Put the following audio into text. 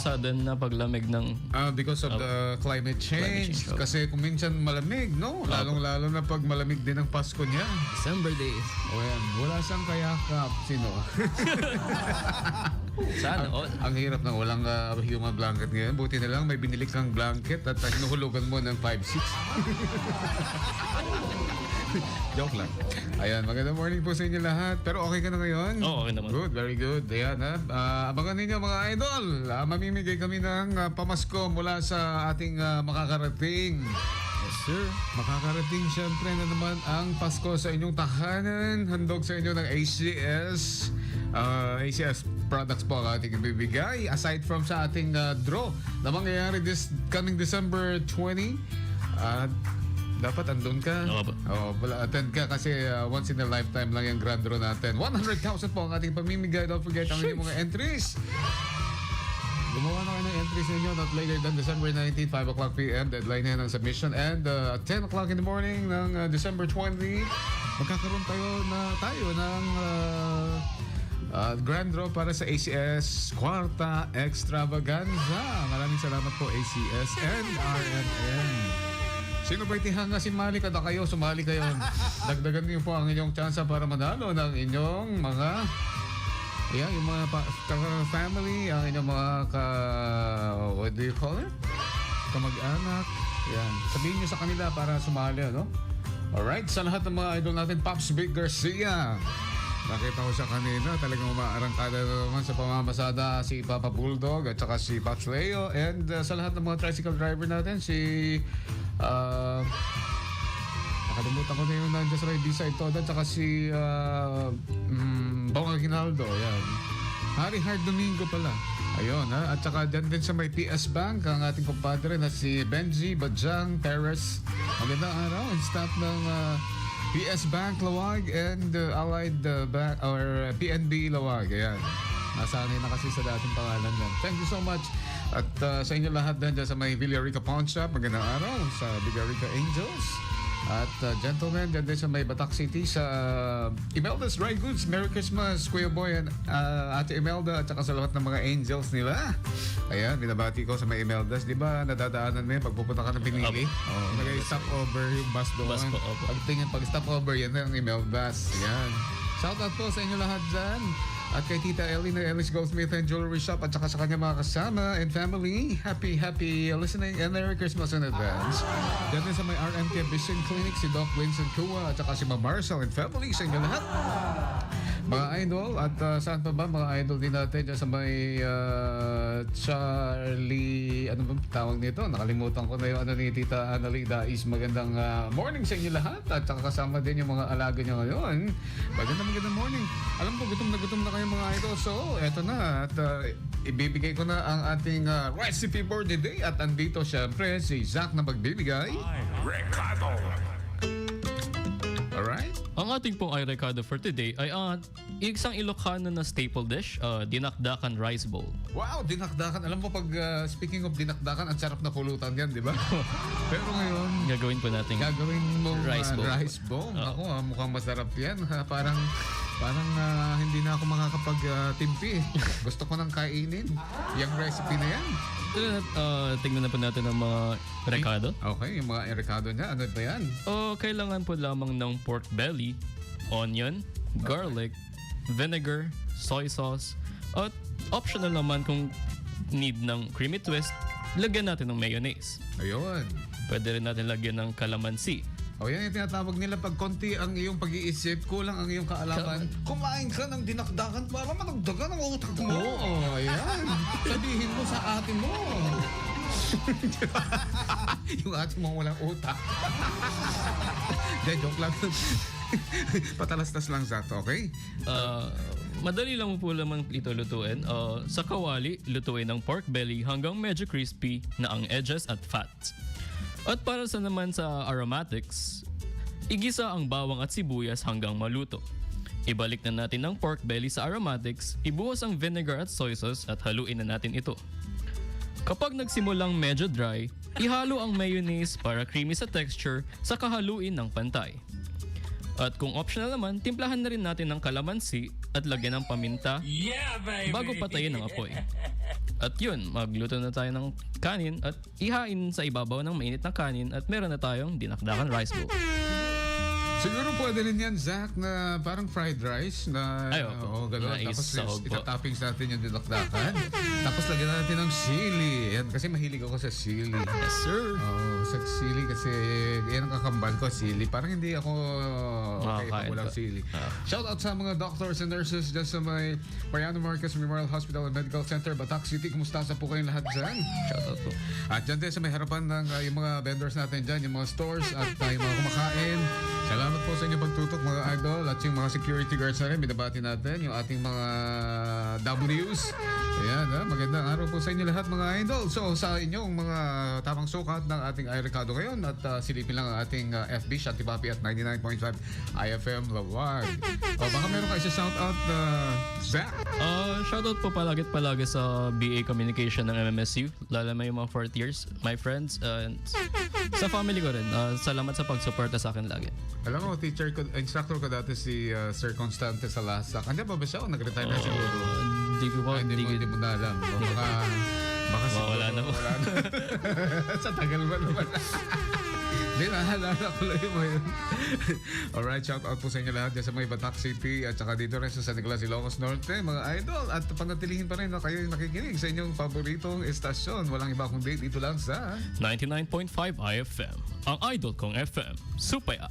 Sudden na paglamig ng Because of the climate change. Climate change, Kasi kung minsan malamig, no? Lalong-lalo na pag malamig din ang Pasko niya. December days. O yan, wala siyang kayakap. Sino? Sana all. Ang hirap na walang human blanket ngayon. Buti na lang may binili kang blanket at hinuhulugan mo ng 5-6. Joke lang. Ayan, magandang morning po sa inyo lahat. Pero okay ka na ngayon? Oo, okay naman. Good, very good. Ayan, abangan ninyo mga idol. Mamimigay kami ng pamasko mula sa ating makakarating. Yes, sir. Makakarating syempre na naman ang Pasko sa inyong tahanan. Handog sa inyo ng ACS. ACS products po ang ating ibibigay. Aside from sa ating draw na mangyayari this coming December 20. Dapat andun ka. Oo ba? Attend ka kasi once in a lifetime lang yung grand draw natin. 100,000 po ang ating pamimigay. Don't forget ang inyong mga entries. Gumawa na kayo ng entries ninyo not later than December 19, 5 o'clock p.m. Deadline na yan ng submission. And 10 o'clock in the morning ng December 20, magkakaroon tayo ng grand draw para sa ACS Kwarta Extravaganza. Maraming salamat po ACS and RNN. Sino ba itihanga si Mali? Kada kayo, sumali kayo. Dagdagan niyo po ang inyong tsansa para manalo ng inyong mga yung mga family, ang inyong mga what do you call it? Kamag-anak. Yan. Sabihin niyo sa kanila para sumali, no? Alright, sa lahat ng mga idol natin, Pops Big Garcia. Nakita ko siya kanina, talagang umaarangkada na naman sa pamamasada si Papa Bulldog at saka si Pops Leo. And sa lahat ng mga tricycle driver natin, si nakalimutan ko na yung nandiyan sa right beside to, at saka si Bong Aguinaldo. Yan. Harry Hard Domingo pala. Ayun, ha? At saka dyan din sa may PS Bank, ang ating kumpadre na si Benji Bajang Perez. Magandang araw and staff ng PS Bank Lawag and Allied Bank or PNB Lawag. Ayan. Nasanay na kasi sa dating pangalan yan. Thank you so much. At sa inyo lahat dyan sa may Villarica Pawn Shop, magandang araw sa Villarica Angels. At gentlemen, dyan din sa may Batak City sa Imelda's Dry Goods. Merry Christmas, Kuya Boy and Ate Imelda at saka sa lahat ng mga angels nila. Ayan, binabati ko sa may Imelda's. Di ba nadadaanan mo yun pag pupunta ka ng Pinili? Nag-stop over yung bus doon. Bus po, opo. Pag stop over, yan ang Imelda's. Ayan. Shout out po sa inyo lahat dyan. At kay Tita Ellie na Ellie's Goldsmith and Jewelry Shop at saka sa kanya mga kasama and family. Happy listening and Merry Christmas in advance. Diyan din sa may RMK Vision Clinic, si Doc Vincent Kua at saka si Ma'am Marcel and family sa inyo lahat. Mga idol, at saan pa ba mga idol din natin dyan sa may Charlie, ano ba tawag nito? Nakalimutan ko na yung ano ni Tita Annalida is magandang morning sa inyo lahat at saka kasama din yung mga alaga niya ngayon. Magandang morning. Alam ko, gutom na kayo mga idol. So, eto na at ibibigay ko na ang ating recipe for the day at andito syempre si Zach na magbibigay. Ricardo. Alright? Ang ating pong ay Ricardo for today ay isang Ilocano na staple dish, dinakdakan rice bowl. Wow, dinakdakan. Alam mo pag speaking of dinakdakan, ang sarap na pulutan yan, di ba? Pero ngayon, Gagawin po natin gagawin mo rice bowl. Rice bowl. Ako, mukhang masarap yan. Parang hindi na ako makakapag-timpi. Gusto ko nang kainin. Yung recipe na yan. Tingnan na po natin ang mga Ricardo. Okay, yung mga Ricardo niya. Ano ba yan? Kailangan po lamang ng pork belly, onion, garlic, vinegar, soy sauce, at optional naman kung need ng creamy twist, lagyan natin ng mayonnaise. Ayun. Pwede rin natin lagyan ng calamansi. O yan yung tinatawag nila pag konti ang iyong pag-iisip, kulang ang iyong kaalaman. Kumain ka ng dinakdakan para madagdagan ang utak mo. Oo, ayan. Sabihin mo sa ate mo. Yung ate mo walang utak. Joke lang. Patalastas lang sa to, okay? Madali lang po lamang ito lutuin. Sa kawali, lutuin ng pork belly hanggang medyo crispy na ang edges at fat. At para sa naman sa aromatics, igisa ang bawang at sibuyas hanggang maluto. Ibalik na natin ang pork belly sa aromatics, ibuhos ang vinegar at soy sauce at haluin na natin ito. Kapag nagsimulang medyo dry, ihalo ang mayonnaise para creamy sa texture sa kahaluin ng pantay. At kung optional naman, timplahan na rin natin ng kalamansi at lagyan ng paminta bago patayin ang apoy. At yun, magluto na tayo ng kanin at ihain sa ibabaw ng mainit na kanin at meron na tayong dinakdakan rice bowl. Siguro pwede rin yan, Zach, na parang fried rice na Ay, opo. gano'n. Na Tapos isahog po. itatoppings natin yung dinakdakan. Tapos lagyan natin ng sili. Yan, kasi mahilig ako sa sili. Yes, sir. Sa sili kasi yan ang kakambal ko, sili. Parang hindi ako okay pag Makakain walang ka. sili. Shout out sa mga doctors and nurses dyan sa may Mariano Marcos Memorial Hospital and Medical Center, Batak City. Kumusta sa po kayong lahat dyan? Shoutout po. At dyan din sa may harapan ng yung mga vendors natin dyan, yung mga stores at yung mga kumakain. Salamat po sa inyong pagtutok mga idol at yung mga security guards na rin. Binabati natin yung ating mga Ws. Ayan, magandang araw po sa inyo lahat mga idol. So sa inyong mga tamang sukat ng ating iRecado ngayon at silipin lang ang ating FB, Shanti Papi at 99.5 IFM Lawag. O baka meron kayo sa shout out Zach. Shoutout po palagi sa BA Communication ng MMSU, lalo na yung mga 4th years, my friends, and sa family ko rin. Salamat sa pagsuporta sa akin lagi. Alam mo, instructor ko dati si Sir Constante Salasak. Andiyan ba siya o nag-retire na siguro? Hindi ko po, Ay, hindi mo na alam. O, baka siguro, wala na po. wala na. Sa tagal ba naman? Hindi, nahalala ko lang yung yun. Alright, shout out po sa inyo lahat dyan sa may Batak City at saka dito rin sa San Nicolas, Ilocos Norte, mga idol. At panatilihin pa rin na kayo nakikinig sa inyong paboritong estasyon. Walang iba kundi dito lang sa 99.5 IFM, ang idol kong FM, Supaya.